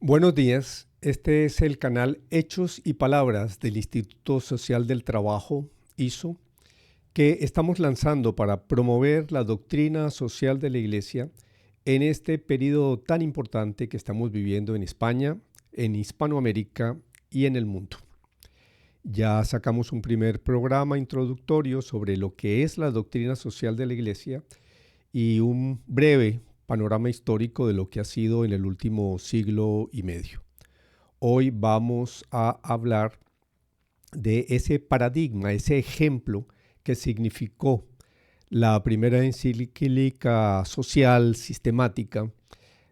Buenos días, este es el canal Hechos y Palabras del Instituto Social del Trabajo, ISO, que estamos lanzando para promover la doctrina social de la Iglesia en este periodo tan importante que estamos viviendo en España, en Hispanoamérica y en el mundo. Ya sacamos un primer programa introductorio sobre lo que es la doctrina social de la Iglesia y un breve panorama histórico de lo que ha sido en el último siglo y medio. Hoy vamos a hablar de ese paradigma, ese ejemplo que significó la primera encíclica social sistemática,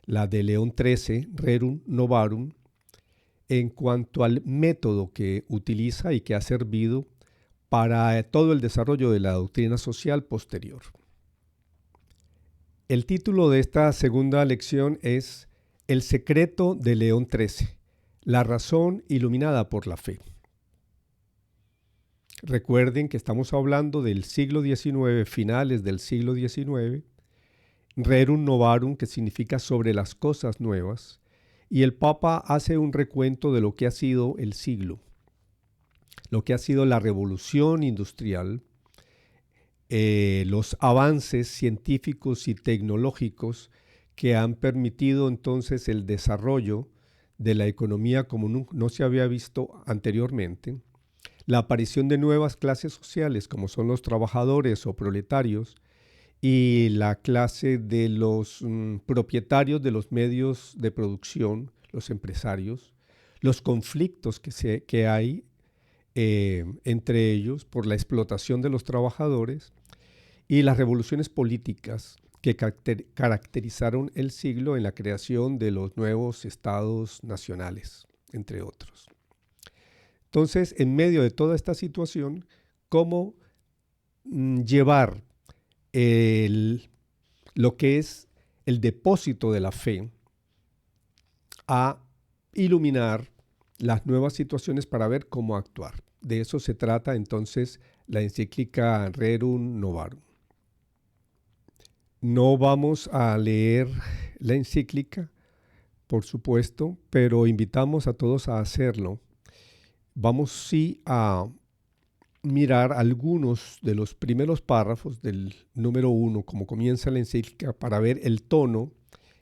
la de León XIII, Rerum Novarum, en cuanto al método que utiliza y que ha servido para todo el desarrollo de la doctrina social posterior. El título de esta segunda lección es El secreto de León XIII, la razón iluminada por la fe. Recuerden que estamos hablando del siglo XIX, finales del siglo XIX, Rerum Novarum, que significa sobre las cosas nuevas, y el Papa hace un recuento de lo que ha sido el siglo, lo que ha sido la revolución industrial, los avances científicos y tecnológicos que han permitido entonces el desarrollo de la economía como no se había visto anteriormente, la aparición de nuevas clases sociales como son los trabajadores o proletarios y la clase de los propietarios de los medios de producción, los empresarios, los conflictos que hay entre ellos por la explotación de los trabajadores y las revoluciones políticas que caracterizaron el siglo en la creación de los nuevos estados nacionales, entre otros. Entonces, en medio de toda esta situación, ¿cómo llevar lo que es el depósito de la fe a iluminar las nuevas situaciones para ver cómo actuar? De eso se trata entonces la encíclica Rerum Novarum. No vamos a leer la encíclica, por supuesto, pero invitamos a todos a hacerlo. Vamos sí a mirar algunos de los primeros párrafos del número 1, como comienza la encíclica, para ver el tono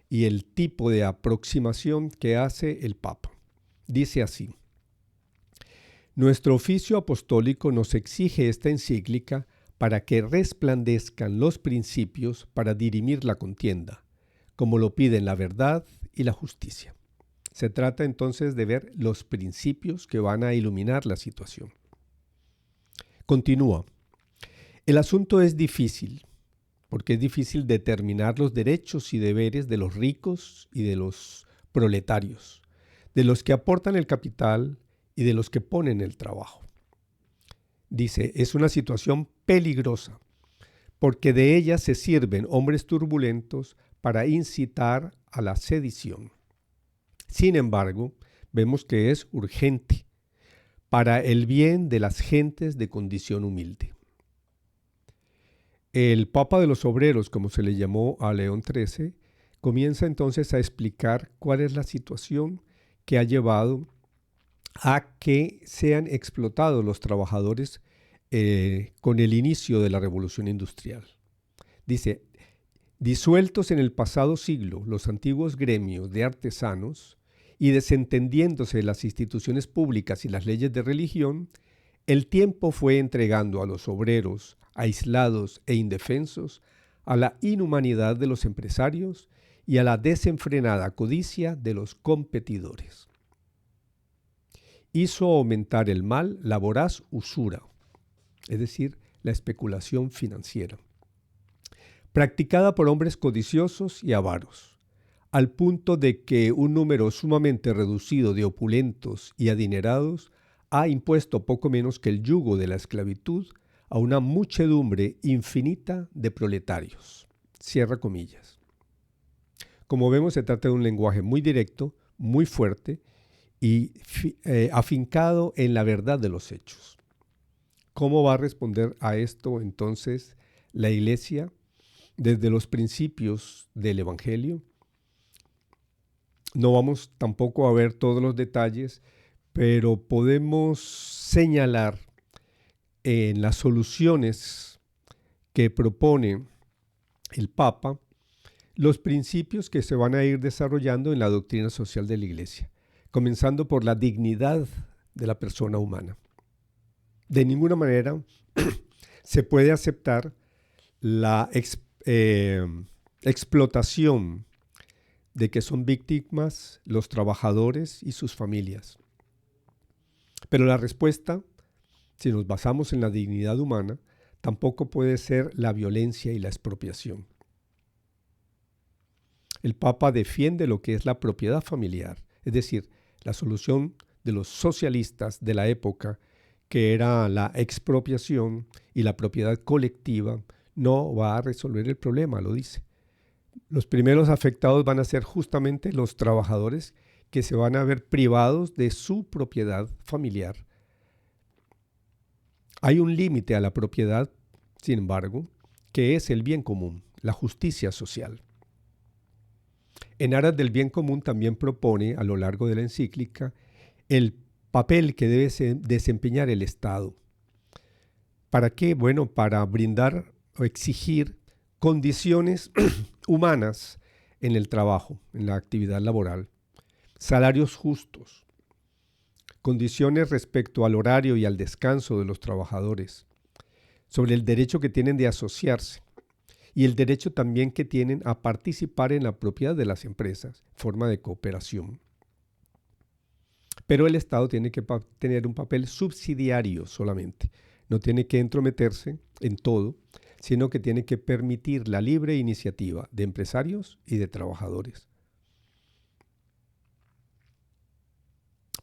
y el tipo de aproximación que hace el Papa. Dice así: nuestro oficio apostólico nos exige esta encíclica para que resplandezcan los principios para dirimir la contienda, como lo piden la verdad y la justicia. Se trata entonces de ver los principios que van a iluminar la situación. Continúa. El asunto es difícil, porque es difícil determinar los derechos y deberes de los ricos y de los proletarios, de los que aportan el capital y de los que ponen el trabajo. Dice, es una situación peligrosa, porque de ella se sirven hombres turbulentos para incitar a la sedición. Sin embargo, vemos que es urgente para el bien de las gentes de condición humilde. El Papa de los Obreros, como se le llamó a León XIII, comienza entonces a explicar cuál es la situación que ha llevado a que sean explotados los trabajadores con el inicio de la revolución industrial. Dice, disueltos en el pasado siglo los antiguos gremios de artesanos y desentendiéndose las instituciones públicas y las leyes de religión, el tiempo fue entregando a los obreros, aislados e indefensos, a la inhumanidad de los empresarios y a la desenfrenada codicia de los competidores. Hizo aumentar el mal la voraz usura, es decir, la especulación financiera, practicada por hombres codiciosos y avaros, al punto de que un número sumamente reducido de opulentos y adinerados ha impuesto poco menos que el yugo de la esclavitud a una muchedumbre infinita de proletarios. Cierra comillas. Como vemos, se trata de un lenguaje muy directo, muy fuerte y afincado en la verdad de los hechos. ¿Cómo va a responder a esto entonces la Iglesia desde los principios del Evangelio? No vamos tampoco a ver todos los detalles, pero podemos señalar en las soluciones que propone el Papa los principios que se van a ir desarrollando en la doctrina social de la Iglesia, comenzando por la dignidad de la persona humana. De ninguna manera se puede aceptar la explotación de que son víctimas los trabajadores y sus familias. Pero la respuesta, si nos basamos en la dignidad humana, tampoco puede ser la violencia y la expropiación. El Papa defiende lo que es la propiedad familiar, es decir, la solución de los socialistas de la época, que era la expropiación y la propiedad colectiva, no va a resolver el problema, lo dice. Los primeros afectados van a ser justamente los trabajadores que se van a ver privados de su propiedad familiar. Hay un límite a la propiedad, sin embargo, que es el bien común, la justicia social. En aras del bien común también propone a lo largo de la encíclica el papel que debe desempeñar el Estado. ¿Para qué? Bueno, para brindar o exigir condiciones humanas en el trabajo, en la actividad laboral, salarios justos, condiciones respecto al horario y al descanso de los trabajadores, sobre el derecho que tienen de asociarse y el derecho también que tienen a participar en la propiedad de las empresas, forma de cooperación. Pero el Estado tiene que tener un papel subsidiario solamente, no tiene que entrometerse en todo, sino que tiene que permitir la libre iniciativa de empresarios y de trabajadores.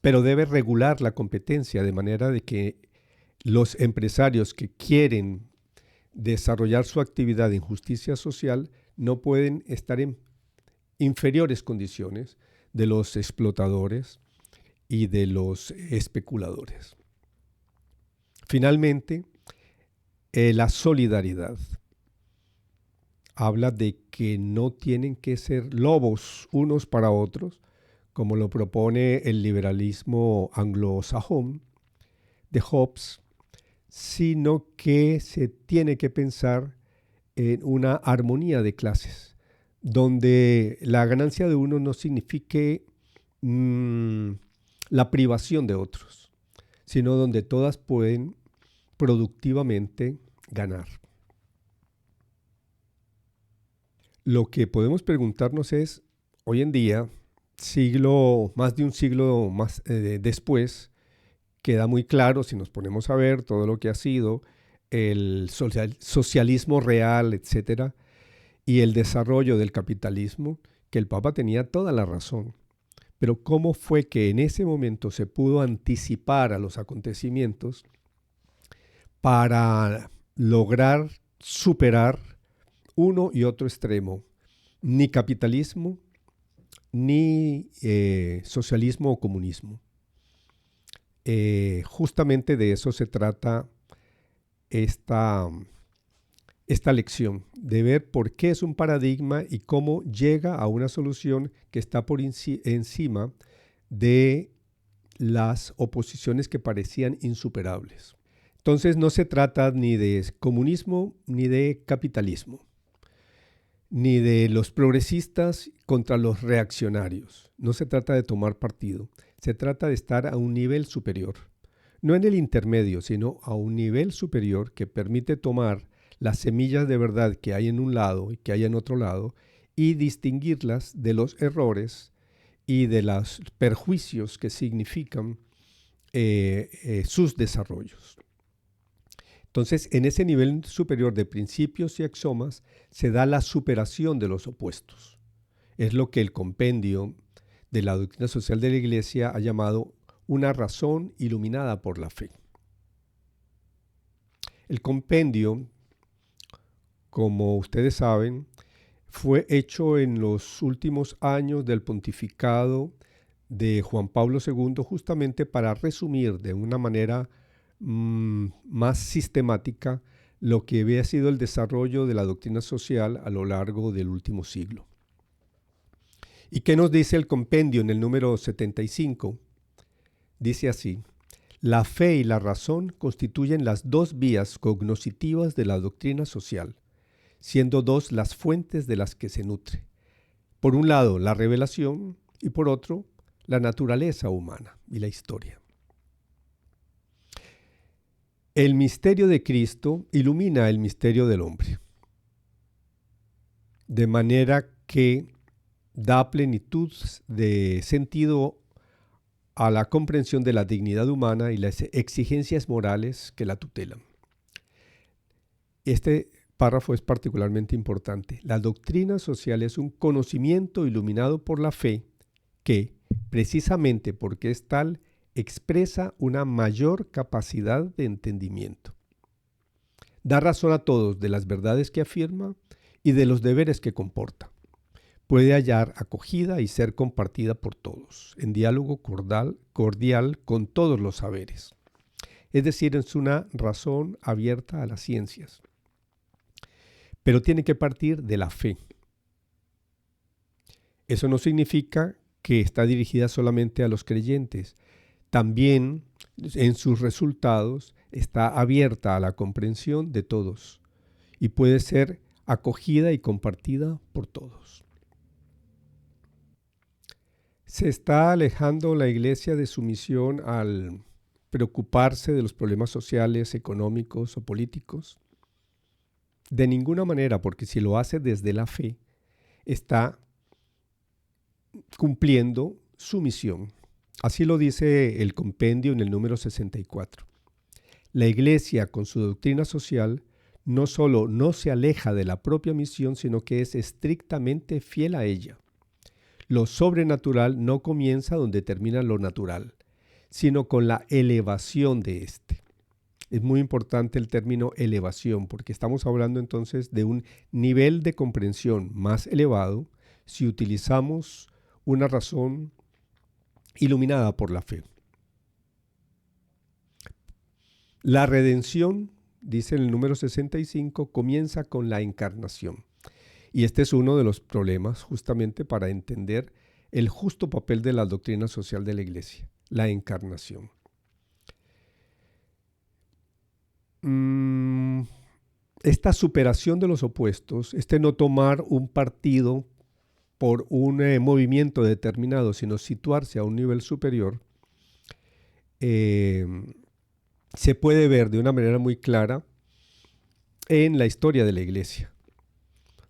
Pero debe regular la competencia de manera de que los empresarios que quieren desarrollar su actividad en justicia social no pueden estar en inferiores condiciones de los explotadores y de los especuladores. Finalmente, la solidaridad. Habla de que no tienen que ser lobos unos para otros, como lo propone el liberalismo anglosajón de Hobbes, sino que se tiene que pensar en una armonía de clases, donde la ganancia de uno no signifique la privación de otros, sino donde todas pueden productivamente ganar. Lo que podemos preguntarnos es, hoy en día, más de un siglo más después, queda muy claro si nos ponemos a ver todo lo que ha sido el socialismo real, etcétera, y el desarrollo del capitalismo, que el Papa tenía toda la razón. Pero ¿cómo fue que en ese momento se pudo anticipar a los acontecimientos para lograr superar uno y otro extremo? Ni capitalismo, ni socialismo o comunismo. Justamente de eso se trata esta lección, de ver por qué es un paradigma y cómo llega a una solución que está por encima de las oposiciones que parecían insuperables. Entonces no se trata ni de comunismo ni de capitalismo, ni de los progresistas contra los reaccionarios. No se trata de tomar partido, se trata de estar a un nivel superior. No en el intermedio, sino a un nivel superior que permite tomar las semillas de verdad que hay en un lado y que hay en otro lado y distinguirlas de los errores y de los perjuicios que significan sus desarrollos. Entonces, en ese nivel superior de principios y axiomas se da la superación de los opuestos. Es lo que el compendio de la doctrina social de la Iglesia ha llamado una razón iluminada por la fe. El compendio, como ustedes saben, fue hecho en los últimos años del pontificado de Juan Pablo II, justamente para resumir de una manera más sistemática lo que había sido el desarrollo de la doctrina social a lo largo del último siglo. ¿Y qué nos dice el compendio en el número 75? Dice así: la fe y la razón constituyen las dos vías cognoscitivas de la doctrina social, siendo dos las fuentes de las que se nutre. Por un lado, la revelación, y por otro, la naturaleza humana y la historia. El misterio de Cristo ilumina el misterio del hombre, de manera que da plenitud de sentido a la comprensión de la dignidad humana y las exigencias morales que la tutelan. Este párrafo es particularmente importante. La doctrina social es un conocimiento iluminado por la fe que, precisamente porque es tal, expresa una mayor capacidad de entendimiento. Da razón a todos de las verdades que afirma y de los deberes que comporta. Puede hallar acogida y ser compartida por todos, en diálogo cordial con todos los saberes. Es decir, es una razón abierta a las ciencias. Pero tiene que partir de la fe. Eso no significa que está dirigida solamente a los creyentes. También en sus resultados está abierta a la comprensión de todos y puede ser acogida y compartida por todos. ¿Se está alejando la Iglesia de su misión al preocuparse de los problemas sociales, económicos o políticos? De ninguna manera, porque si lo hace desde la fe, está cumpliendo su misión. Así lo dice el compendio en el número 64. La Iglesia, con su doctrina social, no solo no se aleja de la propia misión, sino que es estrictamente fiel a ella. Lo sobrenatural no comienza donde termina lo natural, sino con la elevación de éste. Es muy importante el término elevación, porque estamos hablando entonces de un nivel de comprensión más elevado si utilizamos una razón iluminada por la fe. La redención, dice en el número 65, comienza con la encarnación. Y este es uno de los problemas justamente para entender el justo papel de la doctrina social de la Iglesia, la encarnación. Esta superación de los opuestos, este no tomar un partido por un movimiento determinado, sino situarse a un nivel superior, se puede ver de una manera muy clara en la historia de la Iglesia.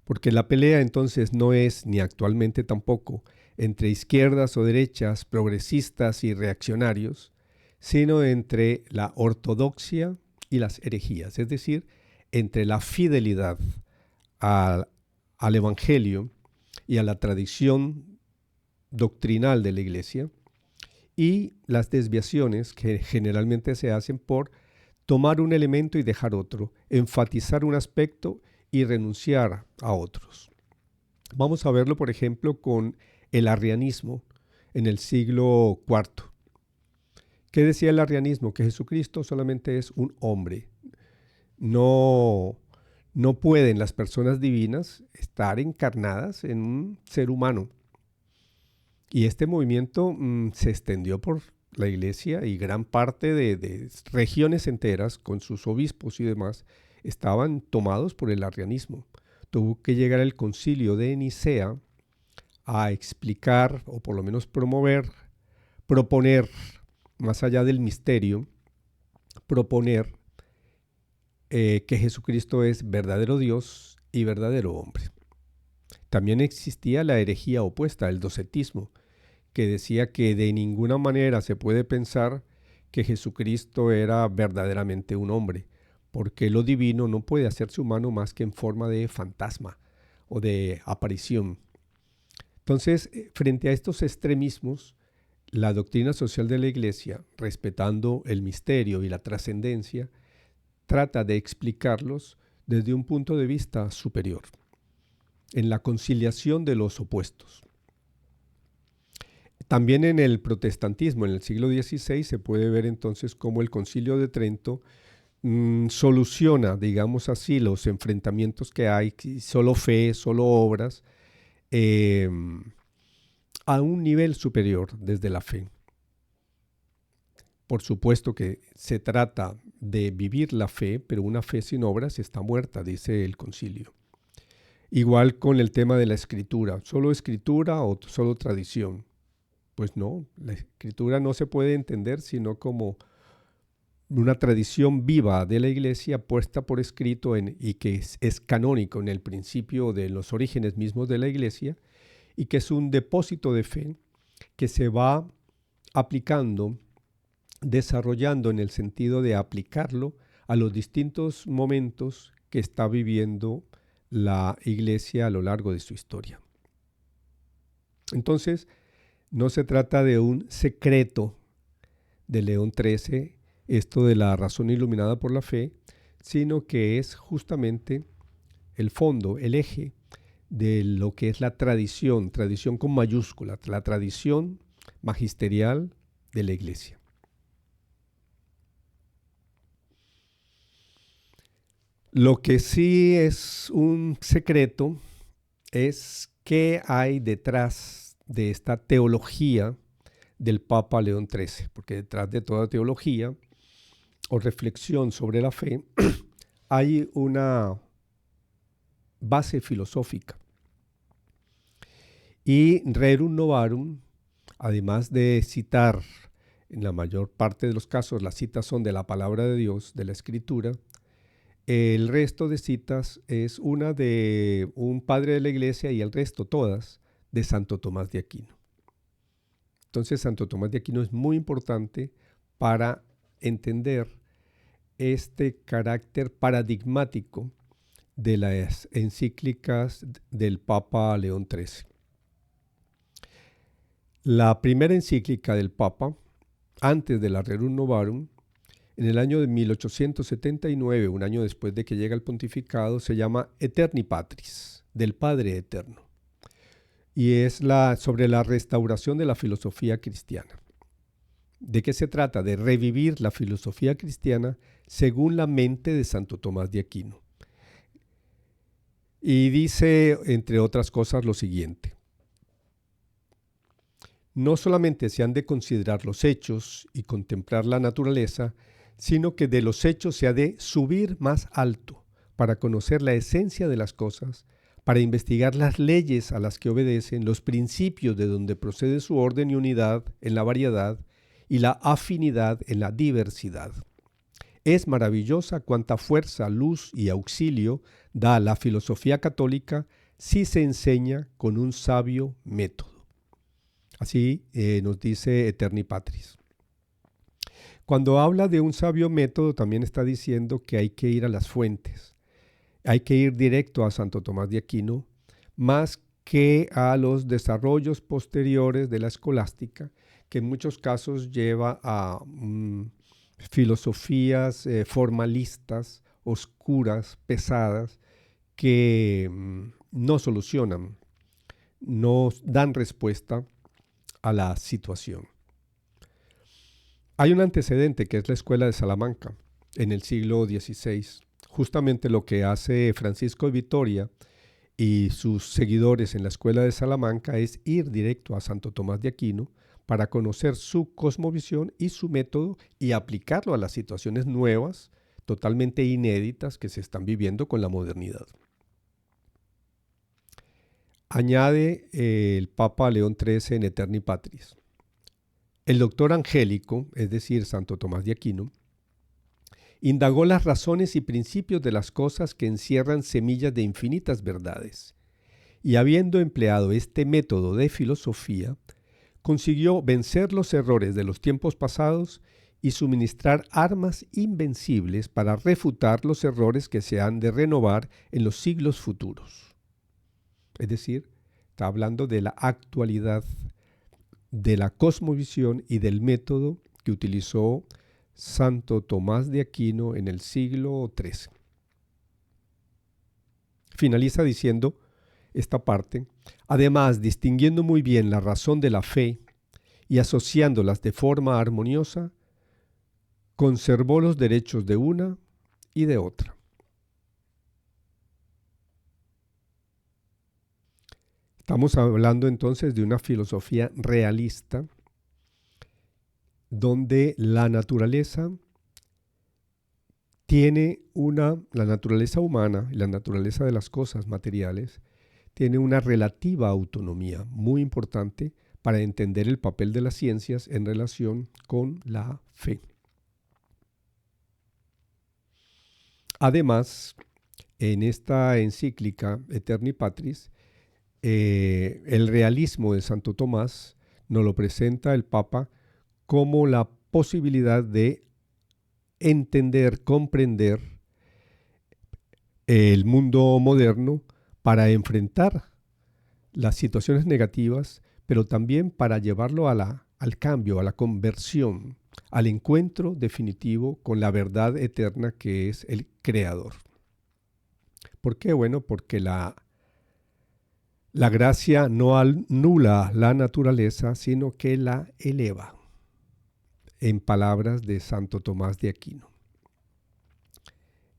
Porque la pelea entonces no es, ni actualmente tampoco, entre izquierdas o derechas, progresistas y reaccionarios, sino entre la ortodoxia y las herejías, es decir, entre la fidelidad al Evangelio y a la tradición doctrinal de la Iglesia y las desviaciones que generalmente se hacen por tomar un elemento y dejar otro, enfatizar un aspecto y renunciar a otros. Vamos a verlo, por ejemplo, con el arrianismo en el siglo IV. ¿Qué decía el arrianismo? Que Jesucristo solamente es un hombre. No pueden las personas divinas estar encarnadas en un ser humano. Y este movimiento se extendió por la Iglesia y gran parte de regiones enteras, con sus obispos y demás, estaban tomados por el arrianismo. Tuvo que llegar el concilio de Nicea a explicar, o por lo menos proponer, más allá del misterio, proponer que Jesucristo es verdadero Dios y verdadero hombre. También existía la herejía opuesta, el docetismo, que decía que de ninguna manera se puede pensar que Jesucristo era verdaderamente un hombre, porque lo divino no puede hacerse humano más que en forma de fantasma o de aparición. Entonces, frente a estos extremismos, la doctrina social de la Iglesia, respetando el misterio y la trascendencia, trata de explicarlos desde un punto de vista superior, en la conciliación de los opuestos. También en el protestantismo, en el siglo XVI, se puede ver entonces cómo el Concilio de Trento soluciona, digamos así, los enfrentamientos que hay, solo fe, solo obras, a un nivel superior desde la fe. Por supuesto que se trata de vivir la fe, pero una fe sin obras está muerta, dice el concilio. Igual con el tema de la escritura, ¿solo escritura o solo tradición? Pues no, la escritura no se puede entender sino como una tradición viva de la Iglesia puesta por escrito y que es canónico en el principio de los orígenes mismos de la Iglesia y que es un depósito de fe que se va aplicando, desarrollando en el sentido de aplicarlo a los distintos momentos que está viviendo la Iglesia a lo largo de su historia. Entonces, no se trata de un secreto de León XIII, esto de la razón iluminada por la fe, sino que es justamente el fondo, el eje de lo que es la tradición, tradición con mayúscula, la tradición magisterial de la Iglesia. Lo que sí es un secreto es qué hay detrás de esta teología del Papa León XIII, porque detrás de toda teología o reflexión sobre la fe hay una base filosófica. Y Rerum Novarum, además de citar, en la mayor parte de los casos las citas son de la palabra de Dios, de la Escritura, el resto de citas es una de un padre de la Iglesia y el resto todas de Santo Tomás de Aquino. Entonces Santo Tomás de Aquino es muy importante para entender este carácter paradigmático de las encíclicas del Papa León XIII. La primera encíclica del Papa, antes de la Rerum Novarum, en el año de 1879, un año después de que llega el pontificado, se llama Aeterni Patris, del Padre Eterno, y es sobre la restauración de la filosofía cristiana. ¿De qué se trata? De revivir la filosofía cristiana según la mente de Santo Tomás de Aquino. Y dice, entre otras cosas, lo siguiente. No solamente se han de considerar los hechos y contemplar la naturaleza, sino que de los hechos se ha de subir más alto para conocer la esencia de las cosas, para investigar las leyes a las que obedecen, los principios de donde procede su orden y unidad en la variedad y la afinidad en la diversidad. Es maravillosa cuánta fuerza, luz y auxilio da la filosofía católica si se enseña con un sabio método. Así nos dice Aeterni Patris. Cuando habla de un sabio método, también está diciendo que hay que ir a las fuentes. Hay que ir directo a Santo Tomás de Aquino, más que a los desarrollos posteriores de la escolástica, que en muchos casos lleva a filosofías formalistas, oscuras, pesadas, que no solucionan, no dan respuesta a la situación. Hay un antecedente que es la Escuela de Salamanca en el siglo XVI. Justamente lo que hace Francisco de Vitoria y sus seguidores en la Escuela de Salamanca es ir directo a Santo Tomás de Aquino para conocer su cosmovisión y su método y aplicarlo a las situaciones nuevas, totalmente inéditas que se están viviendo con la modernidad. Añade el Papa León XIII en Aeterni Patris. El doctor Angélico, es decir, Santo Tomás de Aquino, indagó las razones y principios de las cosas que encierran semillas de infinitas verdades, y habiendo empleado este método de filosofía, consiguió vencer los errores de los tiempos pasados y suministrar armas invencibles para refutar los errores que se han de renovar en los siglos futuros. Es decir, está hablando de la actualidad, de la cosmovisión y del método que utilizó Santo Tomás de Aquino en el siglo XIII. Finaliza diciendo esta parte, además distinguiendo muy bien la razón de la fe y asociándolas de forma armoniosa, conservó los derechos de una y de otra. Estamos hablando entonces de una filosofía realista donde la naturaleza la naturaleza humana y la naturaleza de las cosas materiales tiene una relativa autonomía muy importante para entender el papel de las ciencias en relación con la fe. Además, en esta encíclica Eterni Patris, el realismo de Santo Tomás nos lo presenta el Papa como la posibilidad de entender, comprender el mundo moderno para enfrentar las situaciones negativas, pero también para llevarlo al cambio, a la conversión, al encuentro definitivo con la verdad eterna que es el Creador. ¿Por qué? Bueno, porque la gracia no anula la naturaleza, sino que la eleva, en palabras de Santo Tomás de Aquino.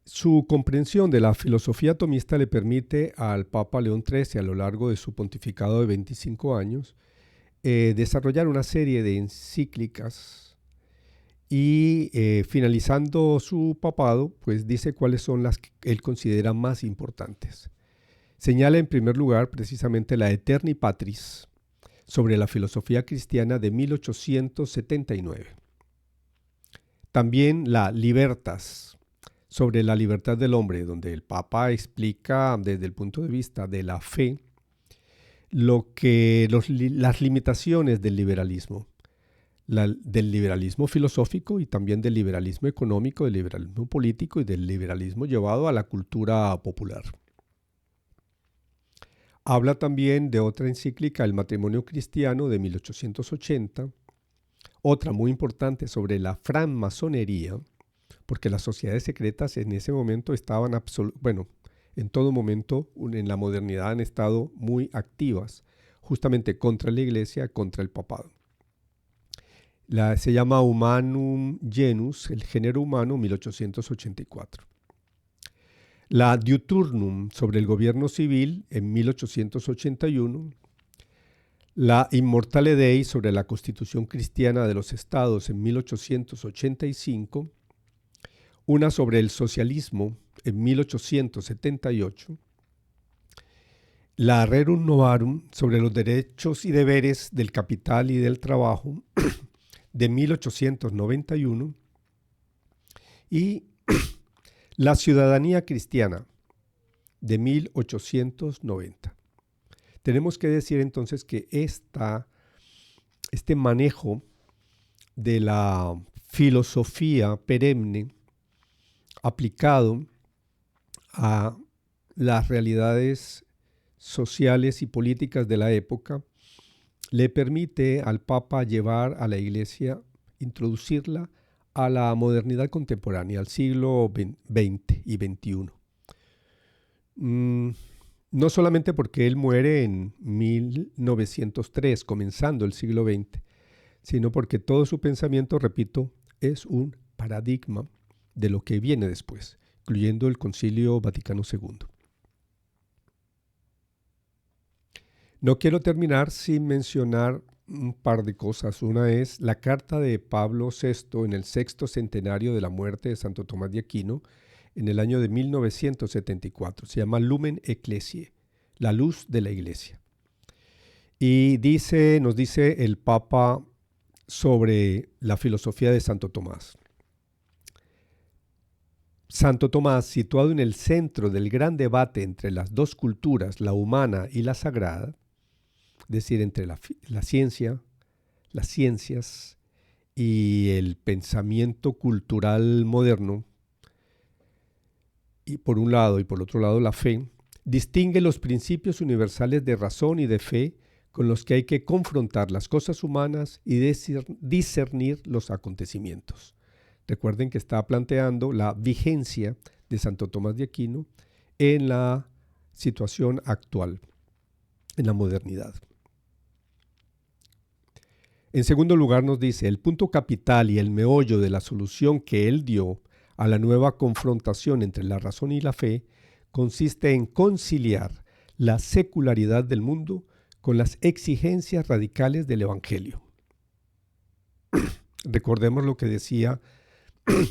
Su comprensión de la filosofía tomista le permite al Papa León XIII, a lo largo de su pontificado de 25 años, desarrollar una serie de encíclicas y finalizando su papado, pues dice cuáles son las que él considera más importantes. Señala en primer lugar precisamente la Eterni Patris sobre la filosofía cristiana de 1879. También la Libertas sobre la libertad del hombre, donde el Papa explica desde el punto de vista de la fe las limitaciones del liberalismo filosófico y también del liberalismo económico, del liberalismo político y del liberalismo llevado a la cultura popular. Habla también de otra encíclica, El matrimonio cristiano, de 1880, otra muy importante sobre la francmasonería, porque las sociedades secretas en ese momento estaban, en todo momento en la modernidad han estado muy activas, justamente contra la Iglesia, contra el papado. Se llama Humanum Genus, el género humano, 1884. La Diuturnum sobre el gobierno civil en 1881, la Immortale Dei sobre la Constitución Cristiana de los Estados en 1885, una sobre el socialismo en 1878, la Rerum Novarum sobre los derechos y deberes del capital y del trabajo de 1891 y la ciudadanía cristiana de 1890. Tenemos que decir entonces que este manejo de la filosofía perenne aplicado a las realidades sociales y políticas de la época le permite al Papa llevar a la Iglesia, introducirla a la modernidad contemporánea, al siglo XX y XXI. No solamente porque él muere en 1903, comenzando el siglo XX, sino porque todo su pensamiento, repito, es un paradigma de lo que viene después, incluyendo el Concilio Vaticano II. No quiero terminar sin mencionar un par de cosas. Una es la carta de Pablo VI en el 6º centenario de la muerte de Santo Tomás de Aquino en el año de 1974. Se llama Lumen Ecclesiae, la luz de la iglesia. Y nos dice el Papa sobre la filosofía de Santo Tomás. Santo Tomás, situado en el centro del gran debate entre las dos culturas, la humana y la sagrada, es decir, entre la ciencia, las ciencias y el pensamiento cultural moderno, y por un lado y por otro lado la fe, distingue los principios universales de razón y de fe con los que hay que confrontar las cosas humanas y discernir los acontecimientos. Recuerden que está planteando la vigencia de Santo Tomás de Aquino en la situación actual, en la modernidad. En segundo lugar nos dice, el punto capital y el meollo de la solución que él dio a la nueva confrontación entre la razón y la fe consiste en conciliar la secularidad del mundo con las exigencias radicales del Evangelio. Recordemos lo que decía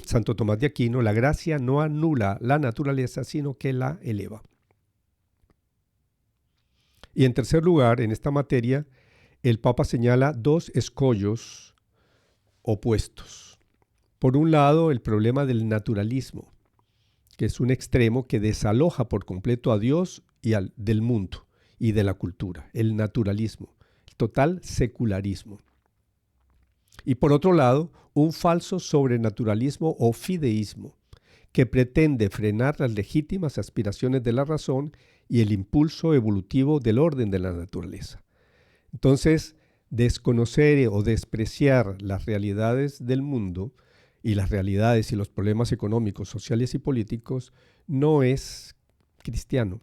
Santo Tomás de Aquino: la gracia no anula la naturaleza, sino que la eleva. Y en tercer lugar, en esta materia, el Papa señala dos escollos opuestos. Por un lado, el problema del naturalismo, que es un extremo que desaloja por completo a Dios y del mundo y de la cultura, el naturalismo, el total secularismo. Y por otro lado, un falso sobrenaturalismo o fideísmo, que pretende frenar las legítimas aspiraciones de la razón y el impulso evolutivo del orden de la naturaleza. Entonces, desconocer o despreciar las realidades del mundo y las realidades y los problemas económicos, sociales y políticos no es cristiano.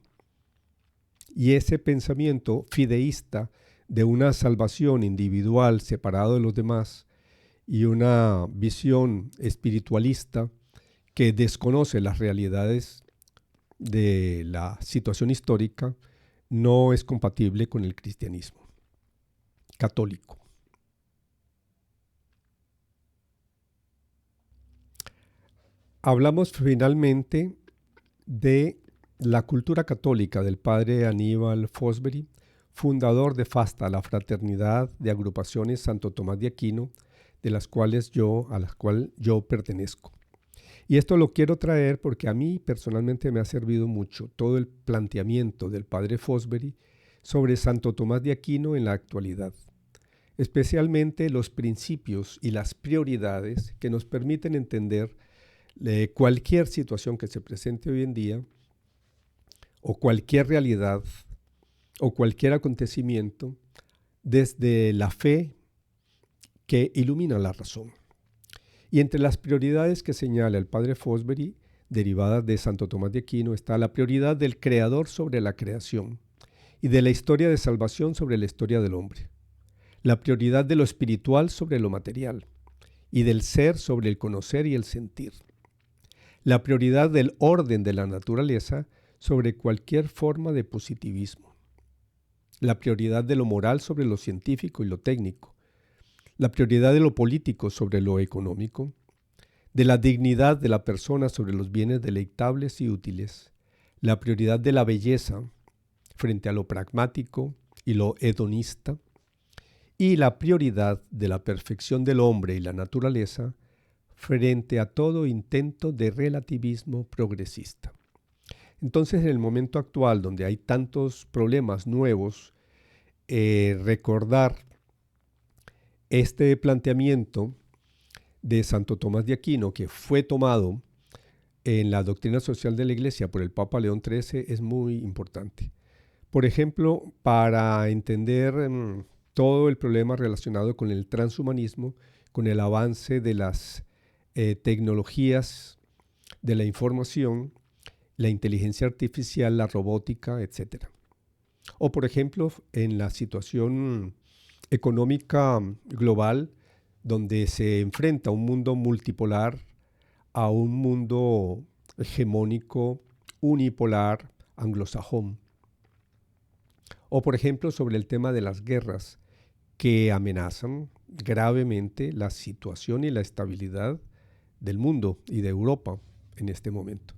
Y ese pensamiento fideísta de una salvación individual separado de los demás y una visión espiritualista que desconoce las realidades de la situación histórica no es compatible con el cristianismo católico. Hablamos finalmente de la cultura católica del padre Aníbal Fosbury, fundador de FASTA, la Fraternidad de Agrupaciones Santo Tomás de Aquino, a las cuales yo pertenezco. Y esto lo quiero traer porque a mí personalmente me ha servido mucho todo el planteamiento del padre Fosbury sobre Santo Tomás de Aquino en la actualidad, especialmente los principios y las prioridades que nos permiten entender cualquier situación que se presente hoy en día, o cualquier realidad, o cualquier acontecimiento, desde la fe que ilumina la razón. Y entre las prioridades que señala el padre Fosbury, derivadas de Santo Tomás de Aquino, está la prioridad del creador sobre la creación y de la historia de salvación sobre la historia del hombre, la prioridad de lo espiritual sobre lo material y del ser sobre el conocer y el sentir, la prioridad del orden de la naturaleza sobre cualquier forma de positivismo, la prioridad de lo moral sobre lo científico y lo técnico, la prioridad de lo político sobre lo económico, de la dignidad de la persona sobre los bienes deleitables y útiles, la prioridad de la belleza frente a lo pragmático y lo hedonista, y la prioridad de la perfección del hombre y la naturaleza frente a todo intento de relativismo progresista. Entonces, en el momento actual, donde hay tantos problemas nuevos, recordar este planteamiento de Santo Tomás de Aquino, que fue tomado en la doctrina social de la Iglesia por el Papa León XIII, es muy importante. Por ejemplo, para entender todo el problema relacionado con el transhumanismo, con el avance de las tecnologías de la información, la inteligencia artificial, la robótica, etc. O, por ejemplo, en la situación económica global, donde se enfrenta un mundo multipolar a un mundo hegemónico, unipolar, anglosajón. O, por ejemplo, sobre el tema de las guerras que amenazan gravemente la situación y la estabilidad del mundo y de Europa en este momento.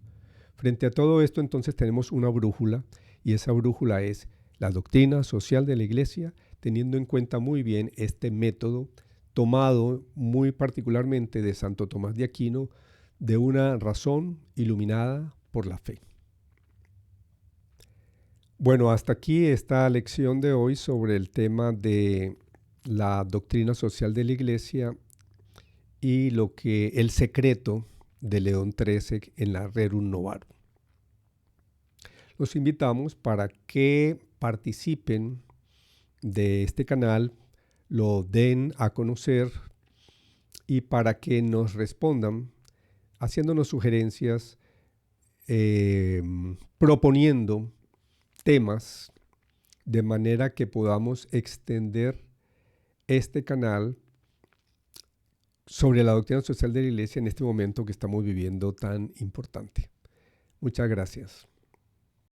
Frente a todo esto, entonces, tenemos una brújula, y esa brújula es la doctrina social de la Iglesia, teniendo en cuenta muy bien este método tomado muy particularmente de Santo Tomás de Aquino, de una razón iluminada por la fe. Bueno, hasta aquí esta lección de hoy sobre el tema de la doctrina social de la Iglesia y el secreto de León XIII en la Rerum Novarum. Los invitamos para que participen de este canal, lo den a conocer y para que nos respondan haciéndonos sugerencias, proponiendo temas de manera que podamos extender este canal sobre la doctrina social de la Iglesia en este momento que estamos viviendo tan importante. Muchas gracias.